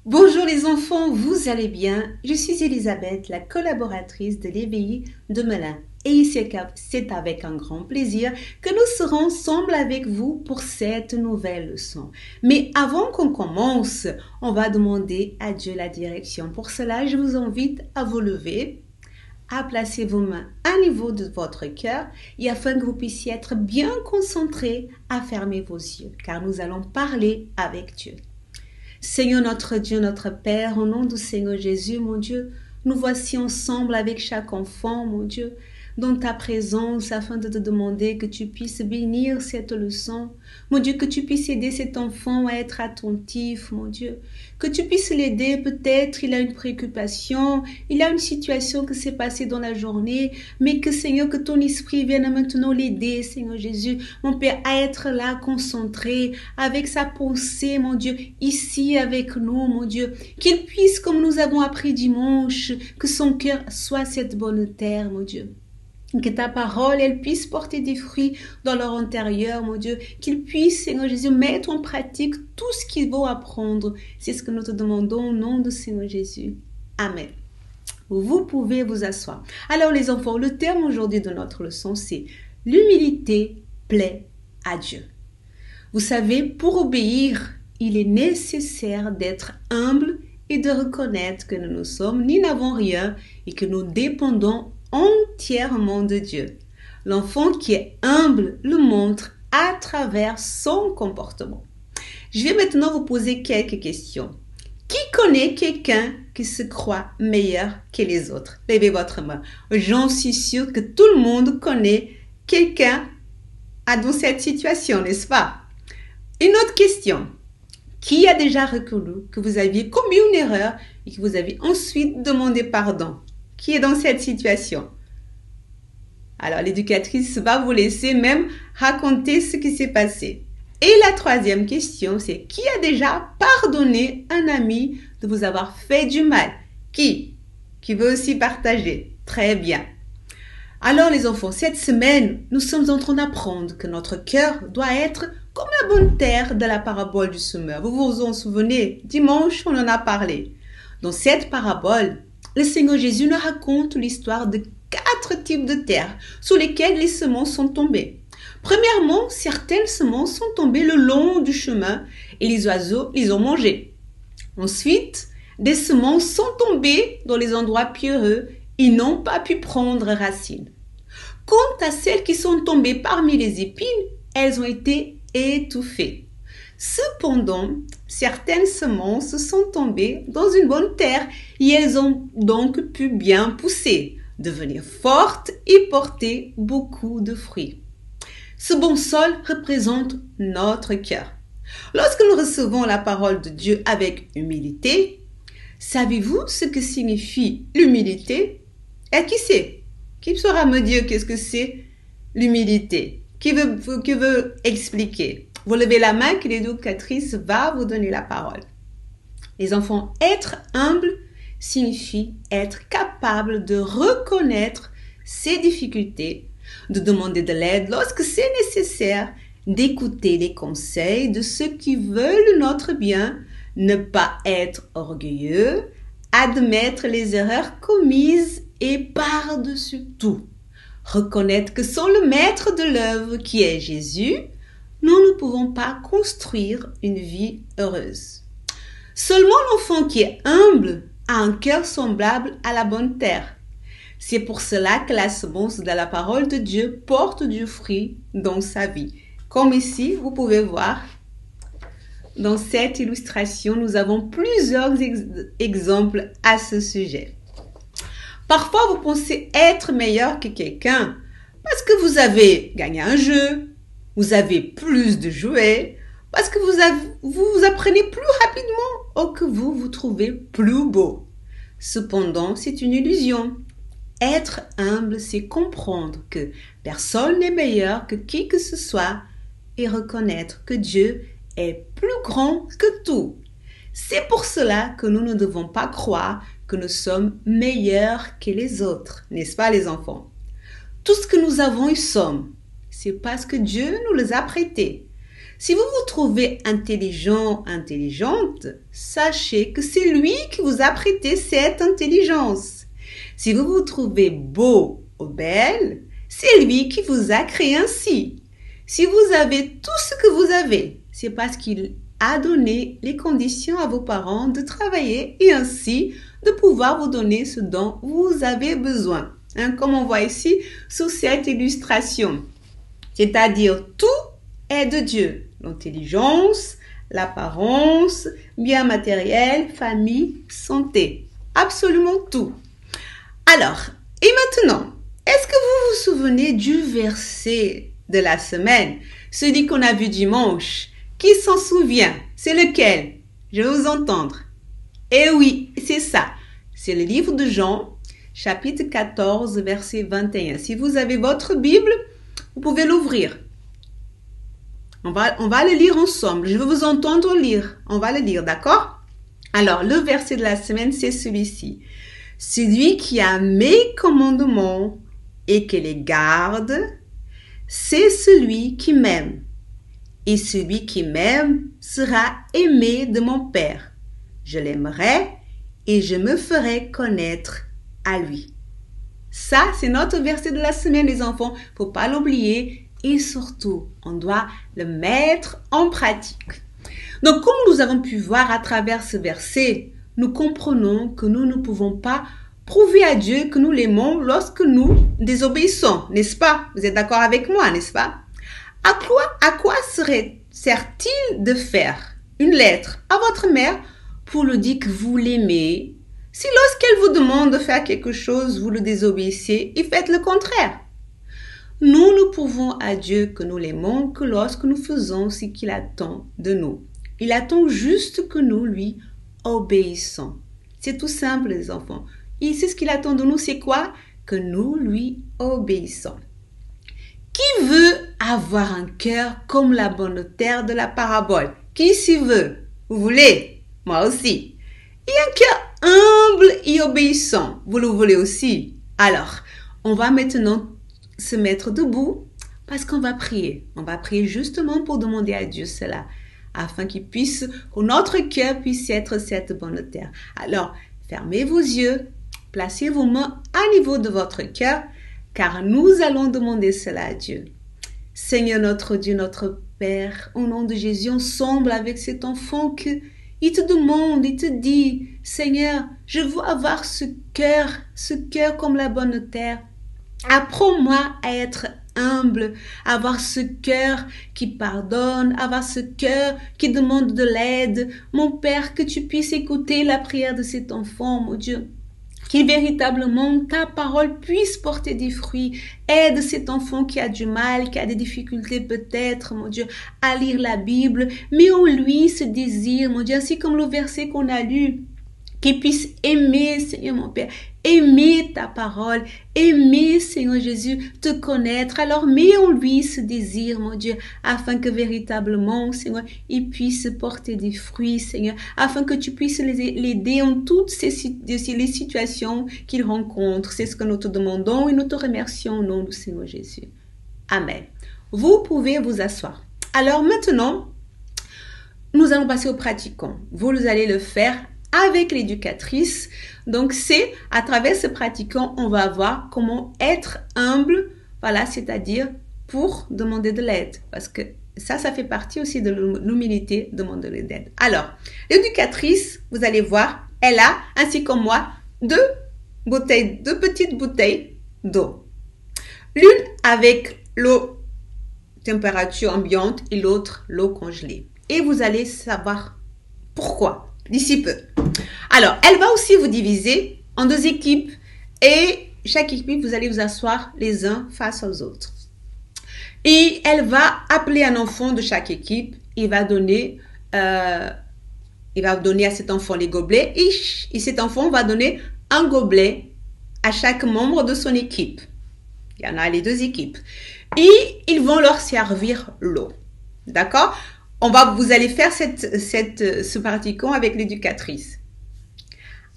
Bonjour les enfants, vous allez bien? Je suis Elisabeth, la collaboratrice de l'EBI de Melun. Et c'est avec un grand plaisir que nous serons ensemble avec vous pour cette nouvelle leçon. Mais avant qu'on commence, on va demander à Dieu la direction. Pour cela, je vous invite à vous lever, à placer vos mains à niveau de votre cœur et afin que vous puissiez être bien concentrés, à fermer vos yeux, car nous allons parler avec Dieu. Seigneur notre Dieu, notre Père, au nom du Seigneur Jésus, mon Dieu, nous voici ensemble avec chaque enfant, mon Dieu, dans ta présence afin de te demander que tu puisses bénir cette leçon. Mon Dieu, que tu puisses aider cet enfant à être attentif, mon Dieu. Que tu puisses l'aider, peut-être il a une préoccupation, il a une situation qui s'est passée dans la journée, mais que Seigneur, que ton esprit vienne maintenant l'aider, Seigneur Jésus, mon Père, à être là, concentré, avec sa pensée, mon Dieu, ici avec nous, mon Dieu. Qu'il puisse, comme nous avons appris dimanche, que son cœur soit cette bonne terre, mon Dieu. Que ta parole, elle puisse porter des fruits dans leur intérieur, mon Dieu. Qu'ils puissent, Seigneur Jésus, mettre en pratique tout ce qu'ils vont apprendre. C'est ce que nous te demandons au nom de Seigneur Jésus. Amen. Vous pouvez vous asseoir. Alors les enfants, le terme aujourd'hui de notre leçon, c'est l'humilité plaît à Dieu. Vous savez, pour obéir, il est nécessaire d'être humble et de reconnaître que nous ne sommes ni n'avons rien et que nous dépendons entièrement de Dieu. L'enfant qui est humble le montre à travers son comportement. Je vais maintenant vous poser quelques questions. Qui connaît quelqu'un qui se croit meilleur que les autres? Levez votre main. J'en suis sûre que tout le monde connaît quelqu'un dans cette situation, n'est-ce pas? Une autre question. Qui a déjà reconnu que vous aviez commis une erreur et que vous avez ensuite demandé pardon? Qui est dans cette situation? Alors, l'éducatrice va vous laisser même raconter ce qui s'est passé. Et la troisième question, c'est qui a déjà pardonné un ami de vous avoir fait du mal? Qui veut aussi partager? Très bien. Alors, les enfants, cette semaine, nous sommes en train d'apprendre que notre cœur doit être comme la bonne terre de la parabole du semeur. Vous vous en souvenez? Dimanche, on en a parlé. Dans cette parabole, le Seigneur Jésus nous raconte l'histoire de 4 types de terres sur lesquelles les semences sont tombées. Premièrement, certaines semences sont tombées le long du chemin et les oiseaux les ont mangées. Ensuite, des semences sont tombées dans les endroits pierreux et n'ont pas pu prendre racine. Quant à celles qui sont tombées parmi les épines, elles ont été étouffées. Cependant, certaines semences sont tombées dans une bonne terre et elles ont donc pu bien pousser, devenir fortes et porter beaucoup de fruits. Ce bon sol représente notre cœur. Lorsque nous recevons la parole de Dieu avec humilité, savez-vous ce que signifie l'humilité? Et qui sait? Qui saura me dire qu'est-ce que c'est l'humilité? Qui veut expliquer? Vous levez la main que l'éducatrice va vous donner la parole. Les enfants, être humble signifie être capable de reconnaître ses difficultés, de demander de l'aide lorsque c'est nécessaire, d'écouter les conseils de ceux qui veulent notre bien, ne pas être orgueilleux, admettre les erreurs commises et par-dessus tout, reconnaître que sans le maître de l'œuvre qui est Jésus, nous ne pouvons pas construire une vie heureuse. Seulement l'enfant qui est humble a un cœur semblable à la bonne terre. C'est pour cela que la semence de la parole de Dieu porte du fruit dans sa vie. Comme ici, vous pouvez voir, dans cette illustration, nous avons plusieurs exemples à ce sujet. Parfois, vous pensez être meilleur que quelqu'un parce que vous avez gagné un jeu, vous avez plus de jouets, parce que vous apprenez plus rapidement ou que vous vous trouvez plus beau. Cependant, c'est une illusion. Être humble, c'est comprendre que personne n'est meilleur que qui que ce soit et reconnaître que Dieu est plus grand que tout. C'est pour cela que nous ne devons pas croire que nous sommes meilleurs que les autres, n'est-ce pas les enfants? Tout ce que nous avons et sommes, c'est parce que Dieu nous les a prêtés. Si vous vous trouvez intelligent, intelligente, sachez que c'est lui qui vous a prêté cette intelligence. Si vous vous trouvez beau ou belle, c'est lui qui vous a créé ainsi. Si vous avez tout ce que vous avez, c'est parce qu'il a donné les conditions à vos parents de travailler et ainsi de pouvoir vous donner ce dont vous avez besoin. Comme on voit ici sous cette illustration. C'est-à-dire tout est de Dieu. L'intelligence, l'apparence, bien matériel, famille, santé. Absolument tout. Alors, et maintenant, est-ce que vous vous souvenez du verset de la semaine, celui qu'on a vu dimanche? Qui s'en souvient? C'est lequel? Je veux vous entendre. Eh oui, c'est ça. C'est le livre de Jean, chapitre 14, verset 21. Si vous avez votre Bible, vous pouvez l'ouvrir. On va le lire ensemble. Je veux vous entendre lire. On va le lire, d'accord? Alors, le verset de la semaine, c'est celui-ci. Celui qui a mes commandements et qui les garde, c'est celui qui m'aime. Et celui qui m'aime sera aimé de mon Père. Je l'aimerai et je me ferai connaître à lui. Ça, c'est notre verset de la semaine, les enfants. Faut pas l'oublier. Et surtout, on doit le mettre en pratique. Donc, comme nous avons pu voir à travers ce verset, nous comprenons que nous ne pouvons pas prouver à Dieu que nous l'aimons lorsque nous désobéissons, n'est-ce pas? Vous êtes d'accord avec moi, n'est-ce pas? À quoi sert-il de faire une lettre à votre mère pour lui dire que vous l'aimez, si lorsqu'elle vous demande de faire quelque chose, vous le désobéissez et faites le contraire? Nous ne prouvons à Dieu que nous l'aimons que lorsque nous faisons ce qu'il attend de nous. Il attend juste que nous lui obéissons. C'est tout simple, les enfants. Et c'est ce qu'il attend de nous, c'est quoi? Que nous lui obéissons. Qui veut avoir un cœur comme la bonne terre de la parabole? Qui s'y veut? Vous voulez? Moi aussi. Et un cœur humble et obéissant. Vous le voulez aussi? Alors, on va maintenant se mettre debout parce qu'on va prier. On va prier justement pour demander à Dieu cela, afin qu'il puisse, que notre cœur puisse être cette bonne terre. Alors, fermez vos yeux, placez vos mains à niveau de votre cœur, car nous allons demander cela à Dieu. Seigneur notre Dieu, notre Père, au nom de Jésus, on semble avec cet enfant que il te demande, il te dit, Seigneur, je veux avoir ce cœur comme la bonne terre. Apprends-moi à être humble, avoir ce cœur qui pardonne, avoir ce cœur qui demande de l'aide. Mon Père, que tu puisses écouter la prière de cet enfant, mon Dieu. Qui véritablement ta parole puisse porter des fruits. Aide cet enfant qui a du mal, qui a des difficultés peut-être, mon Dieu, à lire la Bible. Mets en lui ce désir, mon Dieu, ainsi comme le verset qu'on a lu. Qu'il puisse aimer, Seigneur mon Père, aimer ta parole, aimer, Seigneur Jésus, te connaître. Alors mets en lui ce désir, mon Dieu, afin que véritablement, Seigneur, il puisse porter des fruits, Seigneur, afin que tu puisses l'aider en toutes les situations qu'il rencontre. C'est ce que nous te demandons et nous te remercions au nom du Seigneur Jésus. Amen. Vous pouvez vous asseoir. Alors maintenant, nous allons passer au pratiquant. Vous allez le faire avec l'éducatrice. Donc, c'est à travers ce pratiquant, on va voir comment être humble, voilà, c'est-à-dire pour demander de l'aide. Parce que ça fait partie aussi de l'humilité, demander de l'aide. Alors, l'éducatrice, vous allez voir, elle a, ainsi comme moi, deux petites bouteilles d'eau. L'une avec l'eau température ambiante et l'autre l'eau congelée. Et vous allez savoir pourquoi d'ici peu. Alors, elle va aussi vous diviser en deux équipes et chaque équipe, vous allez vous asseoir les uns face aux autres. Et elle va appeler un enfant de chaque équipe. Il va donner à cet enfant les gobelets et cet enfant va donner un gobelet à chaque membre de son équipe. Il y en a les deux équipes. Et ils vont leur servir l'eau. D'accord? Vous allez faire ce pratiquant avec l'éducatrice.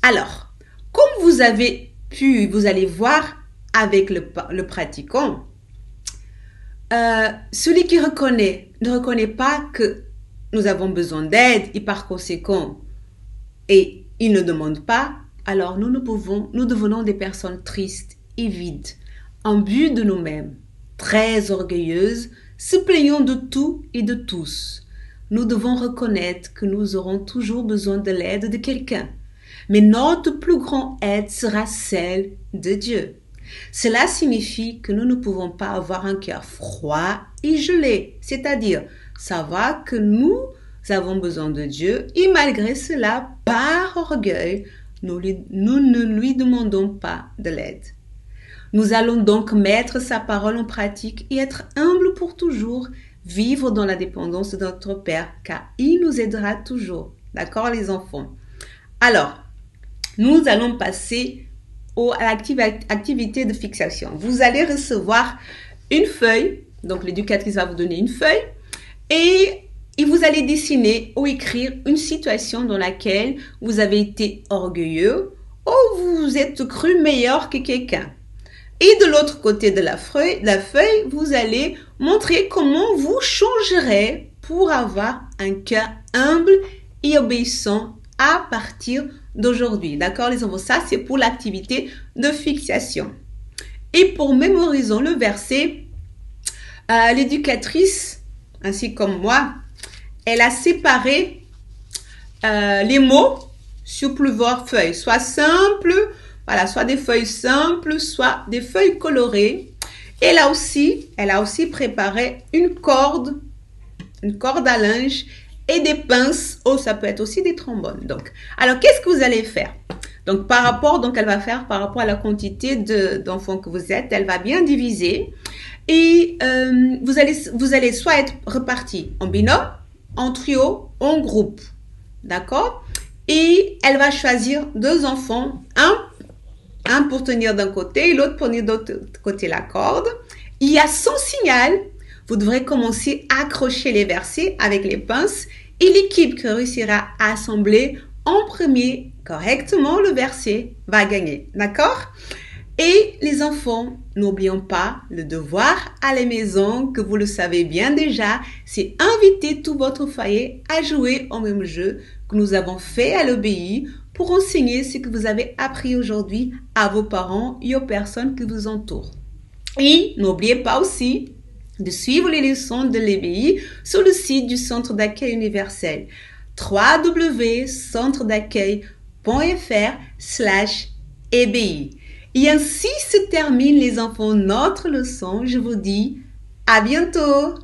Alors, comme vous allez voir avec le pratiquant, celui qui reconnaît ne reconnaît pas que nous avons besoin d'aide et par conséquent, et il ne demande pas, alors nous devenons des personnes tristes et vides, imbues de nous-mêmes, très orgueilleuses, se plaignant de tout et de tous. Nous devons reconnaître que nous aurons toujours besoin de l'aide de quelqu'un. Mais notre plus grande aide sera celle de Dieu. Cela signifie que nous ne pouvons pas avoir un cœur froid et gelé, c'est-à-dire savoir que nous avons besoin de Dieu et malgré cela, par orgueil, nous ne lui demandons pas de l'aide. Nous allons donc mettre sa parole en pratique et être humbles pour toujours, vivre dans la dépendance de notre Père, car il nous aidera toujours. D'accord, les enfants? Alors, nous allons passer à l'activité de fixation. Vous allez recevoir une feuille, donc l'éducatrice va vous donner une feuille, et vous allez dessiner ou écrire une situation dans laquelle vous avez été orgueilleux ou vous vous êtes cru meilleur que quelqu'un. Et de l'autre côté de la feuille, vous allez montrer comment vous changerez pour avoir un cœur humble et obéissant à partir d'aujourd'hui. D'accord, les enfants? Ça, c'est pour l'activité de fixation. Et pour mémoriser le verset, l'éducatrice, ainsi comme moi, elle a séparé les mots sur plusieurs feuilles, soit simples, voilà, soit des feuilles simples, soit des feuilles colorées. Elle a aussi préparé une corde à linge et des pinces. Oh, ça peut être aussi des trombones. Donc, alors, qu'est-ce que vous allez faire? Donc, elle va faire par rapport à la quantité d'enfants que vous êtes, elle va bien diviser. Et vous allez soit être repartis en binôme, en trio, en groupe. D'accord? Et elle va choisir deux enfants, un pour tenir d'un côté et l'autre pour tenir de l'autre côté la corde. Et à son signal, vous devrez commencer à accrocher les versets avec les pinces et l'équipe qui réussira à assembler en premier correctement le verset va gagner. D'accord? Et les enfants, n'oublions pas le devoir à la maison, que vous le savez bien déjà, c'est inviter tout votre foyer à jouer au même jeu que nous avons fait à l'OBI pour enseigner ce que vous avez appris aujourd'hui à vos parents et aux personnes qui vous entourent. Et n'oubliez pas aussi de suivre les leçons de l'EBI sur le site du Centre d'accueil universel www.centredaccueil.fr/EBI. Et ainsi se termine, les enfants, notre leçon. Je vous dis à bientôt.